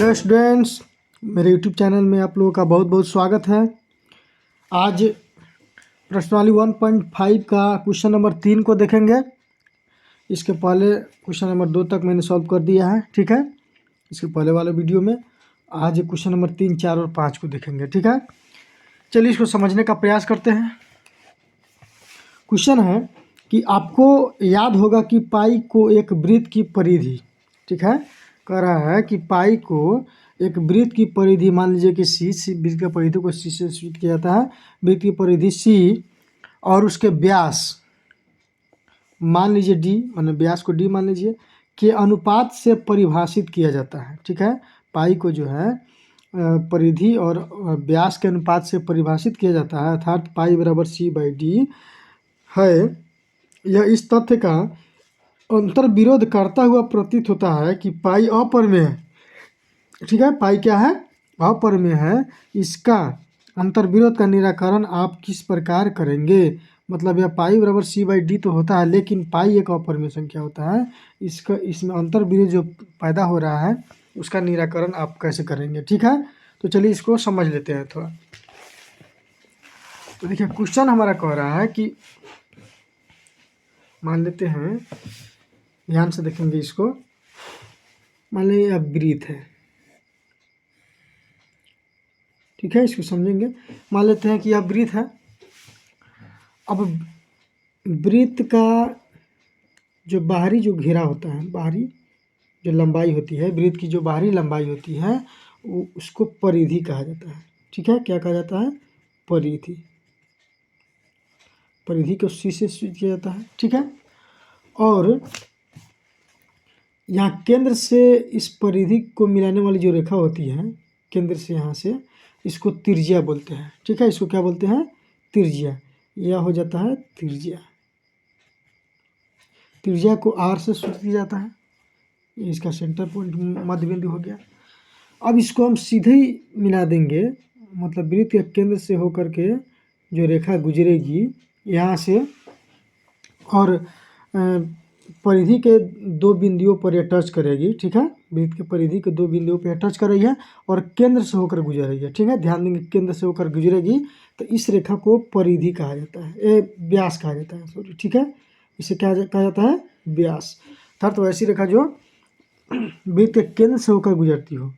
Hello students, मेरे YouTube channel में आप लोगों का बहुत बहुत स्वागत है। आज प्रश्नावली 1.5 का क्वेश्चन नंबर 3 को देखेंगे। इसके पहले क्वेश्चन नंबर 2 तक मैंने सॉल्व कर दिया है, ठीक है। इसके पहले वाले वीडियो में आज क्वेश्चन नंबर 3, 4 और 5 को देखेंगे, ठीक है। चलिए इसको समझने का प्रयास करते हैं। क्वेश्चन है कि आपको याद होगा कि पाई को एक वृत्त की परिधि, ठीक है, कह रहा है कि पाई को एक वृत्त की परिधि, मान लीजिए कि सी वृत्त की परिधि को सी से सूचित किया जाता है। वृत्त की परिधि सी और उसके व्यास मान लीजिए डी, माने व्यास को डी मान लीजिए, के अनुपात से परिभाषित किया जाता है, ठीक है। पाई को जो है परिधि और व्यास के अनुपात से परिभाषित किया जाता है, अर्थात पाई बराबर सी बाई डी है। यह इस तथ्य का अंतर विरोध करता हुआ प्रतीत होता है कि पाई अपरिमेय है, ठीक है। पाई क्या है? अपरिमेय है। इसका अंतर विरोध का निराकरण आप किस प्रकार करेंगे? मतलब यह पाई बराबर सी बाई डी तो होता है, लेकिन पाई एक अपरिमेय संख्या होता है। इसमें अंतर विरोध जो पैदा हो रहा है उसका निराकरण आप कैसे करेंगे, ठीक है। तो चलिए इसको समझ लेते हैं थोड़ा। तो देखिए क्वेश्चन हमारा कह रहा है कि मान लेते हैं, ध्यान से देखेंगे इसको। मान लीजिए अब वृत्त है, ठीक है, इसको समझेंगे। मान लेते हैं कि यह वृत्त है। अब वृत्त का जो बाहरी जो घेरा होता है, बाहरी जो लंबाई होती है, वृत्त की जो बाहरी लंबाई होती है वो उसको परिधि कहा जाता है, ठीक है। क्या कहा जाता है? परिधि। परिधि को सी से सूचित किया जाता है, ठीक है। और यहाँ केंद्र से इस परिधि को मिलाने वाली जो रेखा होती है, केंद्र से यहाँ से, इसको त्रिज्या बोलते हैं, ठीक है। इसको क्या बोलते हैं? त्रिज्या। यह हो जाता है त्रिज्या। त्रिज्या को आर से सूचित किया जाता है। इसका सेंटर पॉइंट मध्य बिंदु हो गया। अब इसको हम सीधे ही मिला देंगे, मतलब वृत्त के केंद्र से होकर के जो रेखा गुजरेगी यहाँ से और परिधि के दो बिंदुओं पर यह टच करेगी, ठीक है। वृत्त के परिधि के दो बिंदुओं पर टच कर रही है और केंद्र से होकर गुजर रही है, ठीक है। ध्यान देंगे, केंद्र से होकर गुजरेगी तो इस रेखा को परिधि कहा जाता है, व्यास कहा जाता है, सॉरी, ठीक है। इसे क्या कहा जाता है? व्यास। अर्थात तो ऐसी रेखा जो वृत्त के केंद्र से होकर गुजरती हो,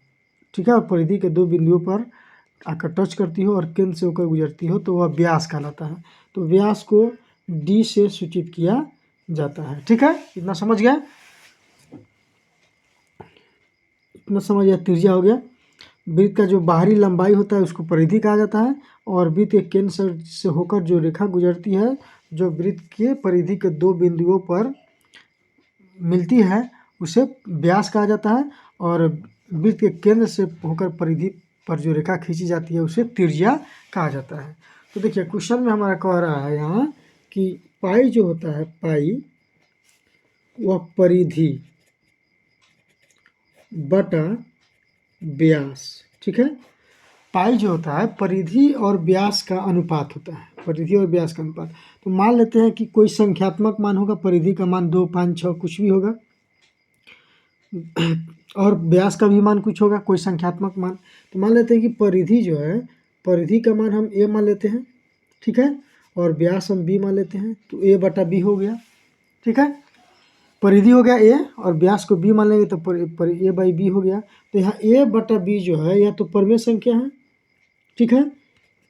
ठीक है, और परिधि के दो बिंदुओं पर आकर टच करती हो और केंद्र से होकर गुजरती हो तो वह व्यास कहलाता है। तो व्यास को डी से सूचित किया जाता है, ठीक है। इतना समझ गया? इतना समझ गया? त्रिज्या हो गया। वृत्त का जो बाहरी लंबाई होता है उसको परिधि कहा जाता है, और वृत्त के केंद्र से होकर जो रेखा गुजरती है, जो वृत्त के परिधि के दो बिंदुओं पर मिलती है, उसे व्यास कहा जाता है, और वृत्त के केंद्र से होकर परिधि पर जो रेखा खींची जाती है उसे त्रिज्या कहा जाता है। तो देखिए क्वेश्चन में हमारा कह रहा है यहाँ कि पाई जो होता है, पाई वह परिधि बटा व्यास, ठीक है। पाई जो होता है परिधि और व्यास का अनुपात होता है, परिधि और व्यास का अनुपात। तो मान लेते हैं कि कोई संख्यात्मक मान होगा, परिधि का मान 2, 5, 6 कुछ भी होगा, और व्यास का भी मान कुछ होगा, कोई संख्यात्मक मान। तो मान लेते हैं कि परिधि जो है, परिधि का मान हम a मान लेते हैं, ठीक है, और व्यास हम b मान लेते हैं, तो a बटा b हो गया, ठीक है। परिधि हो गया a और व्यास को b मान लेंगे तो a बाई b हो गया। तो यहाँ a बटा b जो है यह तो परिमेय संख्या है, ठीक है,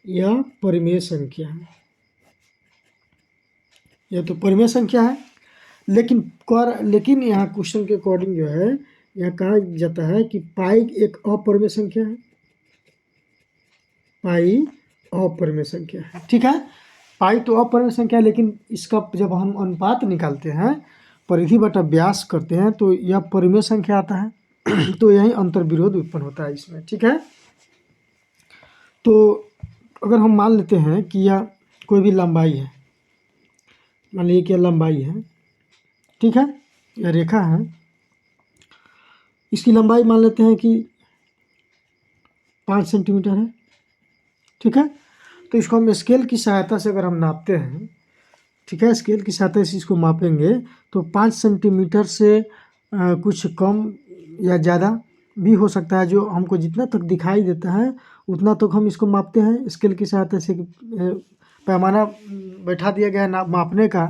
यह परिमेय संख्या है, यह तो परिमेय संख्या है। लेकिन यहाँ क्वेश्चन के अकॉर्डिंग जो है यह कहा जाता है कि पाई एक अपरिमेय संख्या है, पाई अपरिमेय संख्या है, ठीक है। पाई तो अपरिमेय संख्या है, लेकिन इसका जब हम अनुपात निकालते हैं, परिधि बटा व्यास करते हैं, तो यह परिमेय संख्या आता है। तो यही अंतर विरोध उत्पन्न होता है इसमें, ठीक है। तो अगर हम मान लेते हैं कि यह कोई भी लंबाई है, मान लीजिए कि लंबाई है, ठीक है, यह रेखा है, इसकी लंबाई मान लेते हैं कि 5 सेंटीमीटर है, ठीक है। तो इसको हम स्केल की सहायता से अगर हम नापते हैं, ठीक है, स्केल की सहायता से इसको मापेंगे तो 5 सेंटीमीटर से कुछ कम या ज़्यादा भी हो सकता है, जो हमको जितना तक दिखाई देता है उतना तक हम इसको मापते हैं। स्केल की सहायता से पैमाना बैठा दिया गया है ना मापने का,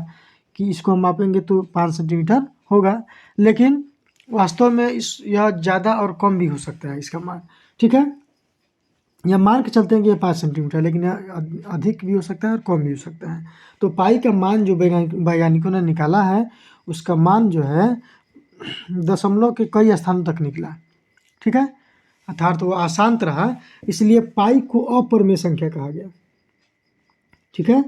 कि इसको हम मापेंगे तो 5 सेंटीमीटर होगा, लेकिन वास्तव में यह ज़्यादा और कम भी हो सकता है इसका मान। ठीक है, या मान के चलते हैं कि ये 5 सेंटीमीटर, लेकिन यह अधिक भी हो सकता है और कम भी हो सकता है। तो पाई का मान जो वैज्ञानिकों ने निकाला है, उसका मान जो है दशमलव के कई स्थानों तक निकला। ठीक है, अर्थात वो अशांत रहा, इसलिए पाई को अपरिमेय संख्या कहा गया। ठीक है,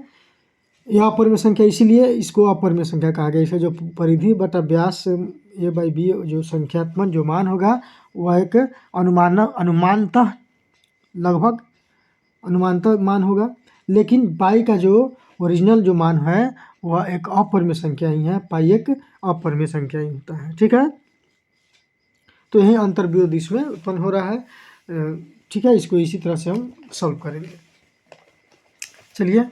यह अपरिमेय संख्या, इसीलिए इसको अपरिमेय संख्या कहा गया। इसका जो परिधि बटा व्यास ए बाई बी जो संख्यात्मक जो मान होगा, वह एक अनुमानतः लगभग अनुमानतः मान होगा, लेकिन पाई का जो ओरिजिनल जो मान है वह एक अपरिमेय संख्या ही है। पाई एक अपरिमेय संख्या ही होता है। ठीक है, तो यही अंतर्विरोध इसमें उत्पन्न हो रहा है। ठीक है, इसको इसी तरह से हम सॉल्व करेंगे। चलिए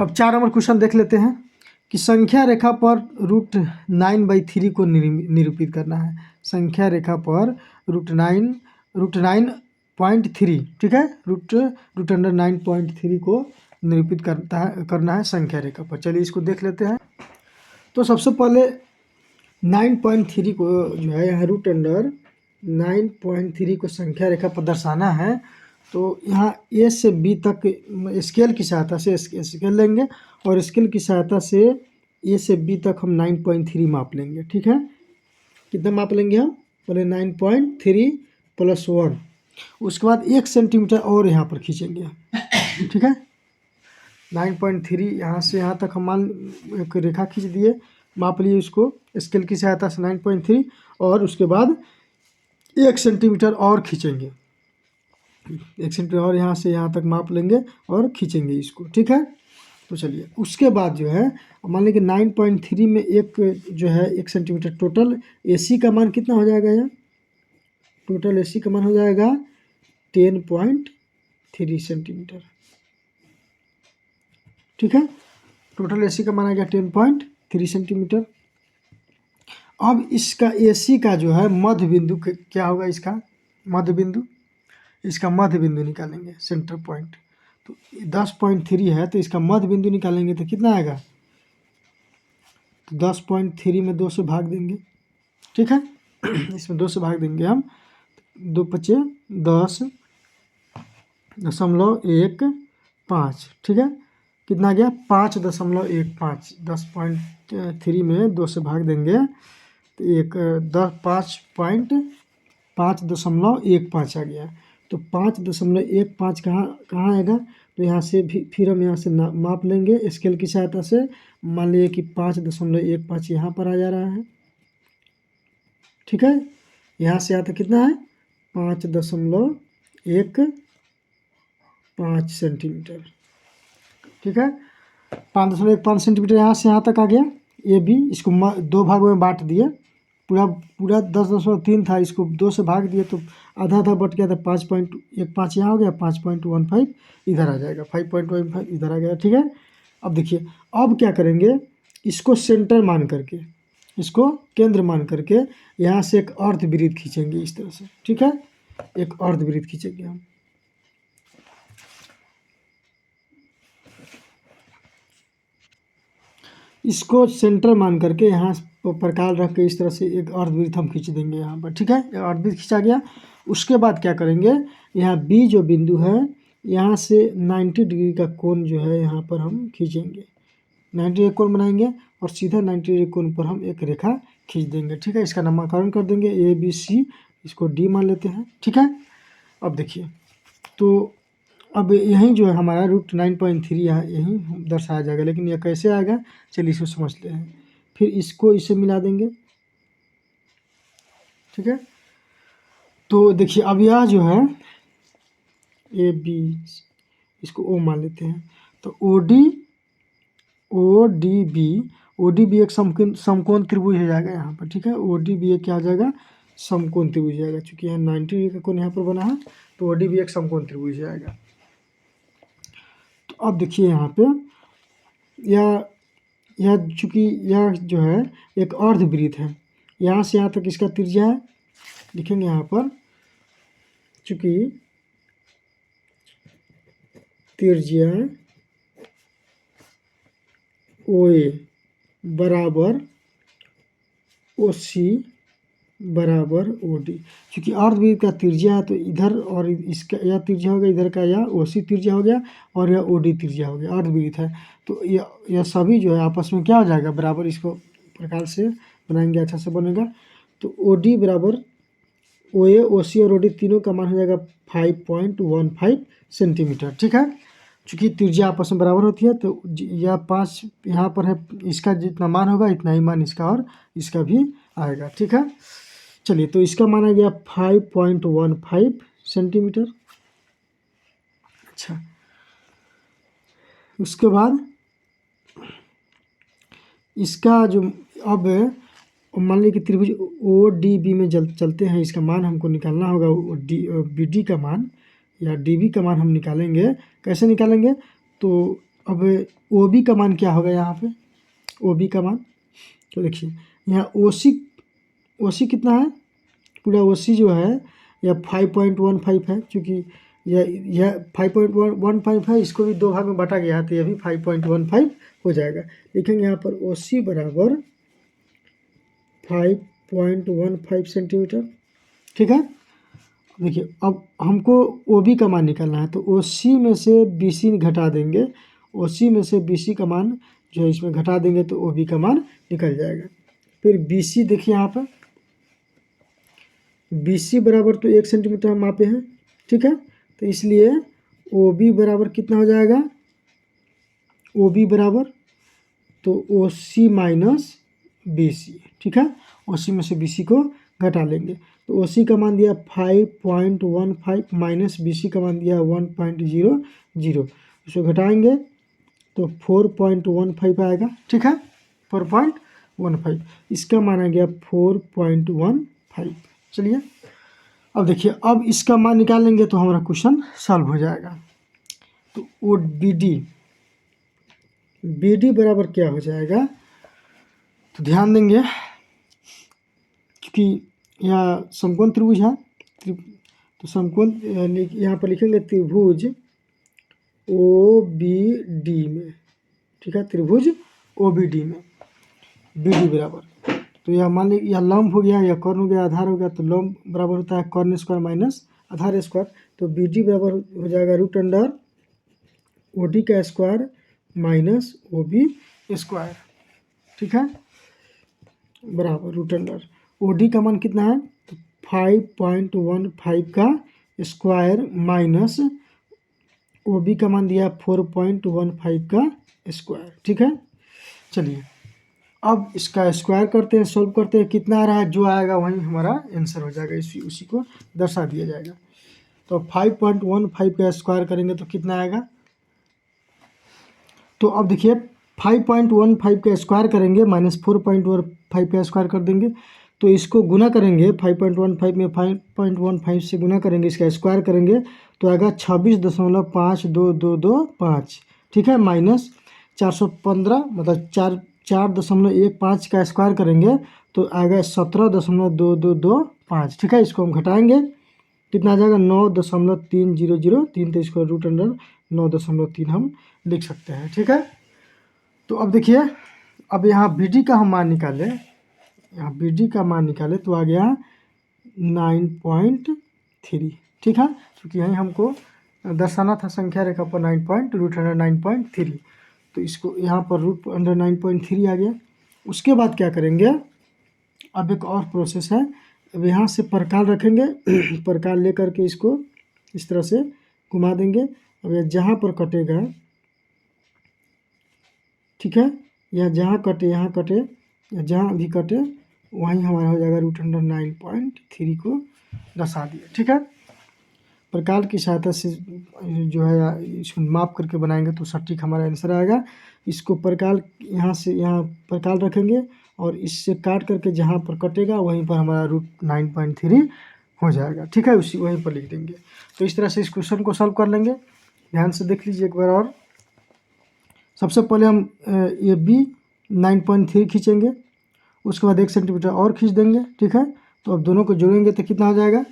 अब 4 नंबर क्वेश्चन देख लेते हैं कि संख्या रेखा पर √9/3 को निरूपित करना है। संख्या रेखा पर √9.3, ठीक है, √9.3 को निरूपित करना है संख्या रेखा पर। चलिए इसको देख लेते हैं। तो सबसे पहले 9.3 को जो है यहाँ √9.3 को संख्या रेखा पर दर्शाना है। तो यहाँ ए से बी तक स्केल की सहायता से स्केल लेंगे, और स्केल की सहायता से ए से बी तक हम 9.3 माप लेंगे। ठीक है, कितना माप लेंगे हम? पहले 9.3 + 1, उसके बाद 1 सेंटीमीटर और यहाँ पर खींचेंगे। ठीक है, 9.3 यहाँ से यहाँ तक हम मान एक रेखा खींच दिए, माप लिए उसको स्केल की सहायता से 9.3, और उसके बाद 1 सेंटीमीटर और खींचेंगे। 1 सेंटीमीटर और यहाँ से यहाँ तक माप लेंगे और खींचेंगे इसको। ठीक है, तो चलिए उसके बाद जो है मान लीजिए 9.3 में एक जो है 1 सेंटीमीटर, टोटल AC का मान कितना हो जाएगा? यहाँ टोटल AC का मान हो जाएगा 10.3 सेंटीमीटर। ठीक है, टोटल AC का मान आ गया 10.3 सेंटीमीटर। अब इसका AC का जो है मध्य बिंदु क्या होगा? इसका मध्य बिंदु निकालेंगे, सेंटर पॉइंट। तो 10.3 है, तो इसका मध्य बिंदु निकालेंगे तो कितना आएगा? तो 10.3 में 2 से भाग देंगे। ठीक है, इसमें 2 से भाग देंगे हम, 2 × 5 = 10.15। ठीक है, कितना आ गया? 5.15। 10.3 में 2 से भाग देंगे तो 5.15 आ गया। तो 5.15 कहाँ आएगा? तो यहाँ से फिर हम यहाँ से माप लेंगे स्केल की सहायता से। मान लीजिए कि 5.15 यहाँ पर आ जा रहा है। ठीक है, यहाँ से यहाँ तक कितना है? 5.15 सेंटीमीटर। ठीक है, 5.15 सेंटीमीटर यहाँ से यहाँ तक आ गया। AB इसको 2 भागों में बांट दिए, पूरा 10.3 था, इसको 2 से भाग दिए तो आधा बट गया था। 5.15 यहाँ हो गया, 5.15 इधर आ जाएगा, 5.15 इधर आ गया। ठीक है, अब देखिए अब क्या करेंगे, इसको सेंटर मान करके, इसको केंद्र मान करके यहाँ से एक अर्धवृत्त खींचेंगे इस तरह से। ठीक है, एक अर्धवृत्त खींचेंगे हम। इसको सेंटर मान करके यहाँ प्रकार रख के इस तरह से एक अर्धवृत्त हम खींच देंगे यहाँ पर। ठीक है, अर्धवृत्त खींचा गया। उसके बाद क्या करेंगे, यहाँ B जो बिंदु है, यहाँ से 90 डिग्री का कोण जो है यहाँ पर हम खींचेंगे। 90 डिग्री कोण बनाएंगे और सीधा 90 डिग्री कोण पर हम एक रेखा खींच देंगे। ठीक है, इसका नामकरण कर देंगे ABC, इसको D मान लेते हैं। ठीक है, अब देखिए, तो अब यहीं जो है हमारा √9.3 यहाँ यहीं दर्शाया जाएगा, लेकिन यह कैसे आएगा? चलिए इसको समझते हैं। फिर इसको इससे मिला देंगे। ठीक है, तो देखिए अब यह जो है AB, इसको O मान लेते हैं। तो ODB एक समकोण त्रिभुज हो जाएगा यहाँ पर। ठीक है, ODB एक क्या हो जाएगा? समकोण त्रिभुज हो जाएगा। चूँकि यहाँ 90 डिग्री का कोण यहाँ पर बना है, तो ODB एक समकोण त्रिभुज हो जाएगा। तो अब देखिए यहाँ पे यह चूँकि यह जो है एक अर्धवृत्त है, यहाँ से यहाँ तक इसका त्रिज्या है लिखेंगे यहाँ पर, चूँकि त्रिज्या OA बराबर OC बराबर OD, क्योंकि अर्धवृत्त का त्रिज्या है तो इधर और इसका यह त्रिज्या हो गया, इधर का यह OC त्रिज्या हो गया और यह OD त्रिज्या हो गया, अर्धवृत्त है तो यह सभी जो है आपस में क्या हो जाएगा, बराबर। इसको प्रकार से बनाएंगे, अच्छा से बनेगा। तो OD बराबर OA, OC और OD तीनों का मान हो जाएगा 5.15 सेंटीमीटर, ठीक है। चूँकि त्रिज्या आपस में बराबर होती है तो यह 5 यहाँ पर है, इसका जितना मान होगा इतना ही मान इसका और इसका भी आएगा, ठीक है। चलिए, तो इसका मान आ गया 5.15 सेंटीमीटर। अच्छा, उसके बाद इसका जो अब मान लीजिए कि त्रिभुज ODB में चलते हैं, इसका मान हमको निकालना होगा, BD का मान या DB का मान हम निकालेंगे। कैसे निकालेंगे, तो अब OB का मान क्या होगा यहाँ पे, OB का मान तो देखिए यहाँ OC कितना है, पूरा OC जो है यह 5.15 है, क्योंकि यह 5.15 है, इसको भी दो भाग में बांटा गया है तो यह भी 5.15 हो जाएगा। लिखेंगे यहाँ पर OC बराबर 5.15 सेंटीमीटर, ठीक है। देखिए, अब हमको OB का मान निकालना है तो OC में से BC घटा देंगे, OC में से BC का मान जो है इसमें घटा देंगे तो OB का मान निकल जाएगा। फिर BC देखिए यहाँ पर, BC बराबर तो 1 सेंटीमीटर हम मापे हैं, ठीक है। तो इसलिए OB बराबर कितना हो जाएगा, OB बराबर तो OC माइनस BC, ठीक है। OC में से BC को घटा लेंगे तो OC का मान दिया 5.15 माइनस BC का मान दिया 1.00, उसको घटाएंगे तो 4.15 आएगा, ठीक है। 4.15, इसका मान आ गया 4.15। चलिए, अब देखिए, अब इसका मान निकाल लेंगे तो हमारा क्वेश्चन सॉल्व हो जाएगा। तो वो BD बराबर क्या हो जाएगा, तो ध्यान देंगे क्योंकि यहाँ समकोण त्रिभुज है, तो समकोण यहाँ पर लिखेंगे त्रिभुज OBD में, ठीक है, त्रिभुज OBD में BD बराबर, तो यह मान लीजिए यह लंब हो गया, यह कर्ण हो गया, आधार हो गया, तो लंब बराबर होता है कर्ण स्क्वायर माइनस आधार स्क्वायर, तो BD बराबर हो जाएगा √अंडर OD का स्क्वायर माइनस OB स्क्वायर, ठीक है, बराबर √अंडर OD का मान कितना है, तो 5.15 का स्क्वायर माइनस OB का मान दिया 4.15 का स्क्वायर, ठीक है। चलिए, अब इसका स्क्वायर करते हैं, सॉल्व करते हैं, कितना आ रहा है, जो आएगा वही हमारा आंसर हो जाएगा, उसी को दर्शा दिया जाएगा। तो 5.15 का स्क्वायर करेंगे तो कितना आएगा, तो अब देखिए 5.15 का स्क्वायर करेंगे माइनस 4.15 का स्क्वायर कर देंगे, तो इसको गुना करेंगे 5.15 में 5.15 से गुना करेंगे, इसका स्क्वायर करेंगे तो आएगा 26.522225, ठीक है, माइनस 415 मतलब 4.15 का स्क्वायर करेंगे तो आएगा 17.2225, ठीक है। इसको हम घटाएंगे, कितना आ जाएगा 9.3003, तो इसको √अंडर 9.3 हम लिख सकते हैं, ठीक है। तो अब देखिए, अब यहाँ BD का हम मान निकालें, यहाँ BD का मान निकाले तो आ गया 9.3, ठीक है, क्योंकि यहीं हमको दर्शाना था संख्या रेखा पर √अंडर 9.3, तो इसको यहाँ पर √अंडर 9.3 आ गया। उसके बाद क्या करेंगे, अब एक और प्रोसेस है, अब यहाँ से परकाल रखेंगे परकाल लेकर के इसको इस तरह से घुमा देंगे, अब यह जहाँ पर कटेगा, ठीक है, यह जहाँ कटे यहाँ कटे या जहाँ भी कटे वहीं हमारा हो जाएगा √अंडर 9.3 को दर्शा दिया, ठीक है। प्रकार की सहायता से जो है इसको माप करके बनाएंगे तो सटीक हमारा आंसर आएगा। इसको प्रकार यहाँ से यहाँ प्रकार रखेंगे और इससे काट करके जहाँ पर कटेगा वहीं पर हमारा √9.3 हो जाएगा, ठीक है, उसी वहीं पर लिख देंगे। तो इस तरह से इस क्वेश्चन को सॉल्व कर लेंगे। ध्यान से देख लीजिए एक बार और। सबसे पहले हम ये B 9.3 खींचेंगे, उसके बाद 1 सेंटीमीटर और खींच देंगे, ठीक है, तो अब दोनों को जोड़ेंगे तो कितना हो जाएगा,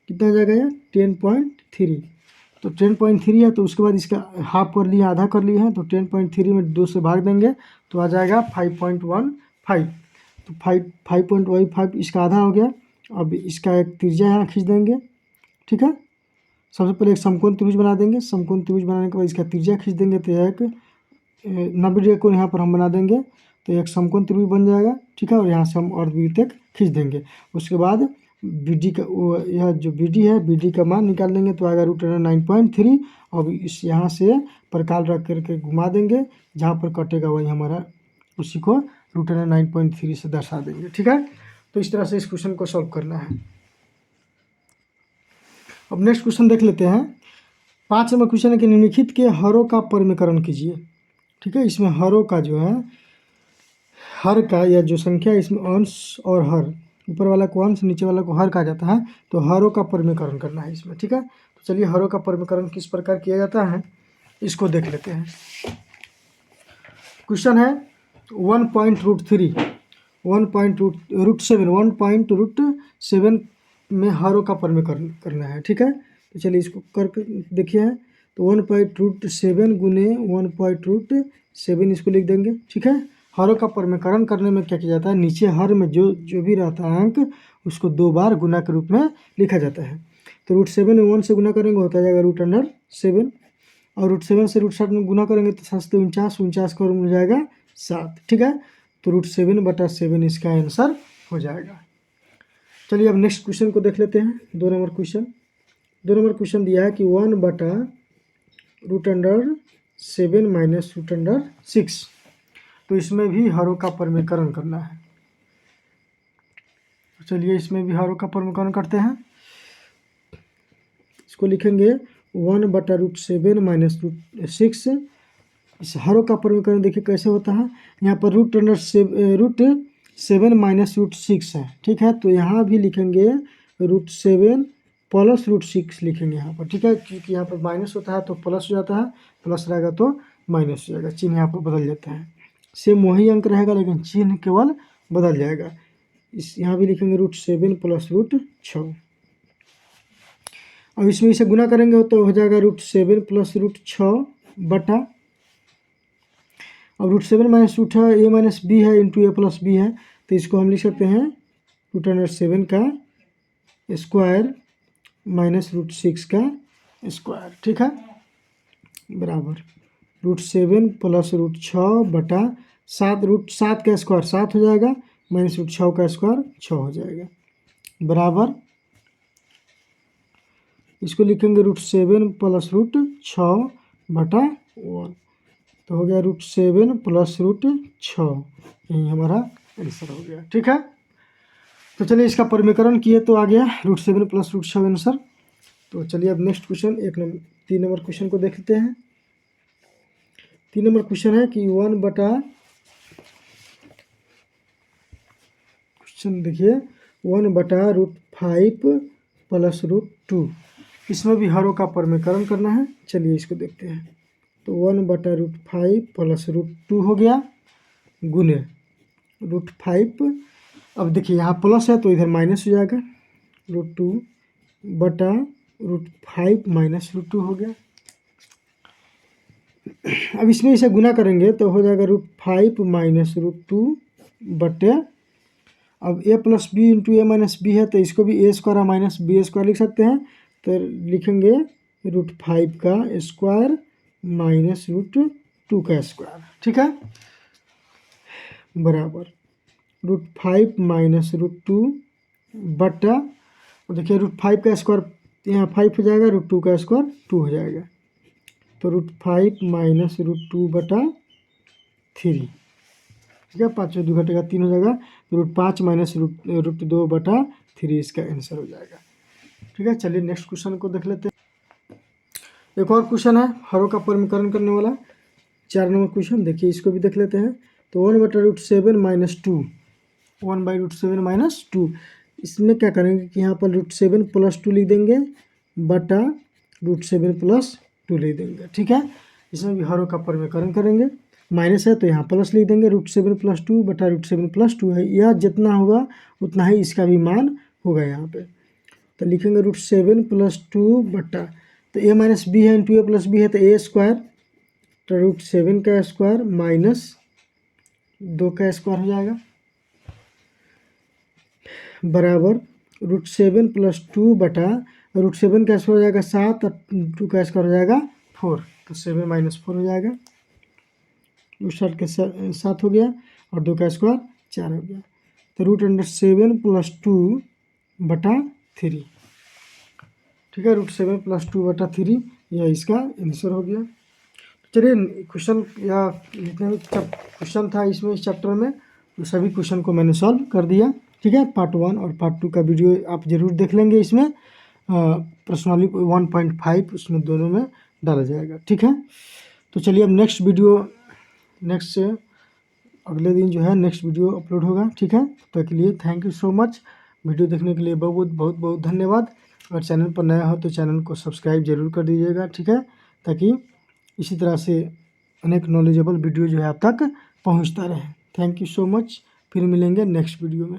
कितना हो जाएगा यार 10.3। तो 10.3 है, तो उसके बाद इसका हाफ कर लिया, आधा कर लिया है, तो 10.3 में 2 से भाग देंगे तो आ जाएगा 5.15। तो 5.15 इसका आधा हो गया। अब इसका एक त्रिज्या यहाँ खींच देंगे, ठीक है। सबसे पहले एक समकोण त्रिभुज बना देंगे, समकोण त्रिभुज बनाने के बाद इसका त्रिज्या खींच देंगे, तो एक 90 डिग्री कोण यहाँ पर हम बना देंगे, तो एक समकोण त्रिभुज बन जाएगा, ठीक है। और यहाँ से हम अर्धवृत्त खींच देंगे। उसके बाद BD का यह जो BD है, BD का मान निकाल देंगे तो आएगा √9.3। अब इस यहाँ से प्रकाल रख करके घुमा देंगे, जहाँ पर कटेगा वही हमारा उसी को √9.3 से दर्शा देंगे, ठीक है। तो इस तरह से इस क्वेश्चन को सॉल्व करना है। अब नेक्स्ट क्वेश्चन देख लेते हैं। 5 नंबर क्वेश्चन है कि निम्नलिखित के हरों का परिमेकरण कीजिए, ठीक है। इसमें हरों का जो है, हर का या जो संख्या इसमें अंश और हर, ऊपर वाला को अंश नीचे वाला को हर कहा जाता है, तो हरों का परिमेकरण करना है इसमें, ठीक है। तो चलिए हरों का परिमेकरण किस प्रकार किया जाता है इसको देख लेते हैं। क्वेश्चन है 1.7 में हरों का परिमेकरण करना है, ठीक है। तो चलिए इसको करके देखिए। तो 1.7 गुने 1.7 इसको लिख देंगे, ठीक है। हरों का परिमेकरण करने में क्या किया जाता है, नीचे हर में जो भी रहता है अंक उसको 2 बार गुना के रूप में लिखा जाता है। तो √7 में 1 से गुना करेंगे होता जाएगा √7, और √7 से √7 में गुना करेंगे तो 7 से 49 का मिल जाएगा 7, ठीक है। तो √7/7 इसका आंसर हो जाएगा। चलिए अब नेक्स्ट क्वेश्चन को देख लेते हैं। 2 नंबर क्वेश्चन दिया है कि 1/√7 माइनस √6। तो इसमें भी हरों का परिमेकरण करना है। चलिए इसमें भी हरों का परिमेकरण करते हैं। इसको लिखेंगे 1/√7 माइनस √6। इस हरों का परिमेकरण देखिए कैसे होता है। यहाँ पर √7 माइनस √6 है, ठीक है। तो यहाँ भी लिखेंगे √7 प्लस √6 लिखेंगे यहाँ पर, ठीक है। क्योंकि यहाँ पर माइनस होता है तो प्लस हो जाता है, प्लस रहेगा तो माइनस हो जाएगा, चिन्ह यहाँ पर बदल जाता है। सेम वही अंक रहेगा लेकिन चिन्ह केवल बदल जाएगा। इस यहाँ भी लिखेंगे √7 प्लस √6। अब इसमें इसे गुना करेंगे तो हो जाएगा √7 प्लस √6 बटा, अब √7 माइनस √6 a माइनस b है इंटू a प्लस b है, तो इसको हम लिख सकते हैं √7 का स्क्वायर माइनस √6 का स्क्वायर, ठीक है, बराबर √7 प्लस √6 बटा 7 का स्क्वायर 7 हो जाएगा, माइनस √6 का स्क्वायर 6 हो जाएगा, बराबर इसको लिखेंगे √7 प्लस √6 बटा 1। तो हो गया √7 प्लस √6, यही हमारा आंसर हो गया, ठीक है। तो चलिए इसका परिमेकरण किए तो आ गया √7 प्लस √6 आंसर। तो चलिए अब नेक्स्ट क्वेश्चन 3 नंबर क्वेश्चन को देख लेते हैं। 3 नंबर क्वेश्चन है कि 1/√5 प्लस √2, इसमें भी हरों का परिमेकरण करना है। चलिए इसको देखते हैं। तो 1/√5 प्लस √2 हो गया गुने √5। अब देखिए यहाँ प्लस है तो इधर माइनस हो जाएगा, √2 बटा √5 माइनस √2 हो गया। अब इसमें इसे गुना करेंगे तो हो जाएगा √5 माइनस √2 बटे, अब a plus B into A minus B है तो इसको भी a² माइनस b² लिख सकते हैं। तो लिखेंगे √5 का स्क्वायर माइनस √2 का स्क्वायर, ठीक है, बराबर √5 माइनस √2 बटा, देखिए √5 का स्क्वायर यहाँ 5 हो जाएगा, √2 का स्क्वायर 2 हो जाएगा, तो √5 माइनस √2 बटा 3, ठीक है, 5 से 2 घटेगा 3 हो जाएगा, तो √5 माइनस √2 बटा 3 इसका आंसर हो जाएगा, ठीक है। चलिए नेक्स्ट क्वेश्चन को देख लेते हैं। एक और क्वेश्चन है हरों का परिमेकरण करने वाला, 4 नंबर क्वेश्चन, देखिए इसको भी देख लेते हैं। तो 1/√7 माइनस 2, 1/√7 माइनस 2, इसमें क्या करेंगे कि यहाँ पर √7 प्लस 2 लिख देंगे बटा √7 प्लस 2 लिख देंगे, ठीक है। इसमें भी हरों का परिमेकरण करेंगे। माइनस है तो यहाँ प्लस लिख देंगे, √7 + 2 बटा √7 + 2 है, यह जितना होगा उतना ही इसका भी मान होगा यहाँ पे। तो लिखेंगे √7 + 2 बटा, तो a - b है इंटू a + b है तो a², तो √7 का स्क्वायर माइनस 2 का स्क्वायर हो जाएगा बराबर √7 + 2 बटा √7 का स्क्वायर हो जाएगा 7 और 2 का स्क्वायर हो जाएगा 4, तो 7 - 4 हो जाएगा, उस साइड के 7 हो गया और 2 का स्क्वायर 4 हो गया, तो √7 + 2 बटा 3, ठीक है, √7 + 2 बटा 3 यह इसका आंसर हो गया। चलिए क्वेश्चन या जितने भी क्वेश्चन था इसमें इस चैप्टर में तो सभी क्वेश्चन को मैंने सॉल्व कर दिया, ठीक है। पार्ट 1 और पार्ट 2 का वीडियो आप ज़रूर देख लेंगे, इसमें पर्सनली 1.5 उसमें दोनों में डाला जाएगा, ठीक है। तो चलिए अब नेक्स्ट वीडियो अगले दिन जो है नेक्स्ट वीडियो अपलोड होगा, ठीक है। तो के लिए thank you so much, video देखने के लिए बहुत बहुत बहुत धन्यवाद। अगर चैनल पर नया हो तो चैनल को सब्सक्राइब जरूर कर दीजिएगा, ठीक है, ताकि इसी तरह से अनेक नॉलेजेबल वीडियो जो है आप तक पहुंचता रहे। थैंक यू सो मच, फिर मिलेंगे नेक्स्ट वीडियो में।